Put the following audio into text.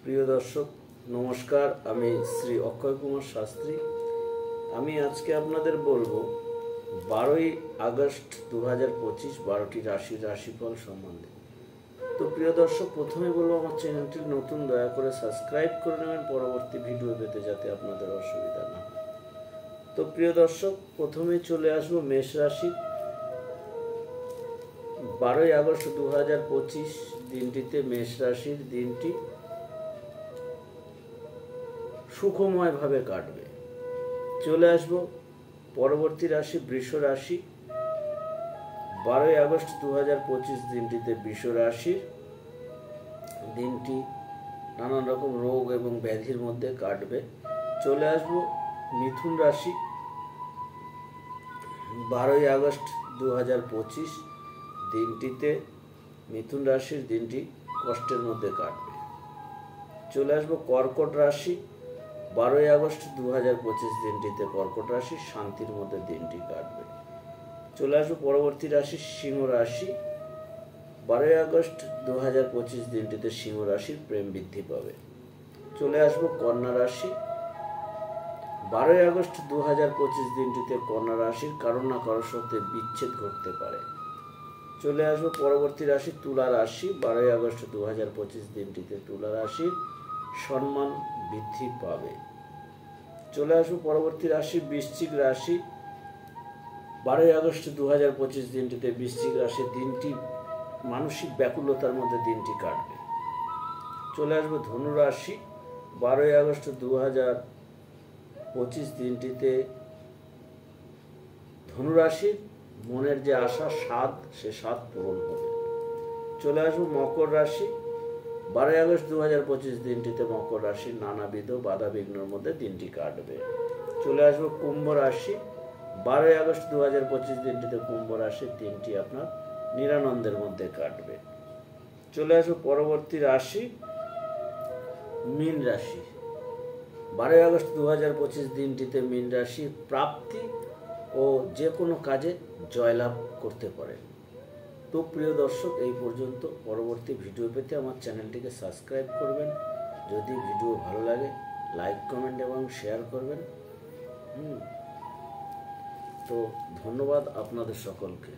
প্রিয় দর্শক নমস্কার, আমি শ্রী অক্ষয় কুমার শাস্ত্রী। আমি আজকে আপনাদের বলবো 12ই আগস্ট 2025 12টি রাশির রাশিফল সম্বন্ধে। তো প্রিয় দর্শক, প্রথমে বলবো আমার চ্যানেলটি নতুন, দয়া করে সাবস্ক্রাইব করে নেবেন পরবর্তী ভিডিও পেতে, যাতে আপনাদের অসুবিধা না হয়। তো প্রিয় দর্শক, প্রথমে চলে আসবো মেষ রাশি। 12ই আগস্ট 2025 দিনটিতে মেষ রাশির দিনটি সুখময়ভাবে কাটবে। চলে আসব পরবর্তী রাশি বৃষ রাশি। 12ই আগস্ট 2025 দিনটিতে বৃষ রাশির দিনটি নানান রকম রোগ এবং ব্যাধির মধ্যে কাটবে। চলে আসব মিথুন রাশি। 12ই আগস্ট 2025 দিনটিতে মিথুন রাশির দিনটি কষ্টের মধ্যে কাটবে। চলে আসব কর্কট রাশি। 12ই আগস্ট 2025 দিনটিতে কর্কট রাশি শান্তির মধ্যে দিনটি কাটবে। চলে আসবো পরবর্তী রাশি সিংহ রাশি। 12ই আগস্ট 2025 দিনটিতে সিংহ রাশির প্রেম বৃদ্ধি পাবে। চলে আসবো কন্যা রাশি। 12ই আগস্ট 2025 দিনটিতে কন্যা রাশির কারো না কারোর সাথে বিচ্ছেদ ঘটতে পারে। চলে আসবো পরবর্তী রাশি তুলা রাশি। 12ই আগস্ট 2025 দিনটিতে তুলা রাশির সম্মান বৃদ্ধি পাবে। চলে আসবো পরবর্তী রাশি বৃশ্চিক রাশি। 12ই আগস্ট 2025 দিনটিতে বৃশ্চিক রাশির দিনটি মানসিক ব্যাকুলতার মধ্যে দিনটি কাটবে। চলে আসবো ধনু রাশি। 12ই আগস্ট 2025 দিনটিতে ধনু রাশির মনের যে আশা স্বাদ, সে স্বাদ পূরণ হবে। চলে আসবো মকর রাশি। 12ই আগস্ট 2025 দিনটিতে মকর রাশির নানাবিধ বাধা বিঘ্নের মধ্যে দিনটি কাটবে। চলে আসবো কুম্ভ রাশি। 12ই আগস্ট 2025 দিনটিতে কুম্ভ রাশির দিনটি আপনার নিরানন্দের মধ্যে কাটবে। চলে আসবো পরবর্তী রাশি মীন রাশি। 12ই আগস্ট 2025 দিনটিতে মীন রাশি প্রাপ্তি ও যে কোনো কাজে জয়লাভ করতে পারেন। তো প্রিয় দর্শক, এই পর্যন্ত। পরবর্তী ভিডিও পেতে আমার চ্যানেলটিকে সাবস্ক্রাইব করবেন। যদি ভিডিও ভালো লাগে লাইক, কমেন্ট এবং শেয়ার করবেন। তো ধন্যবাদ আপনাদের সকলকে।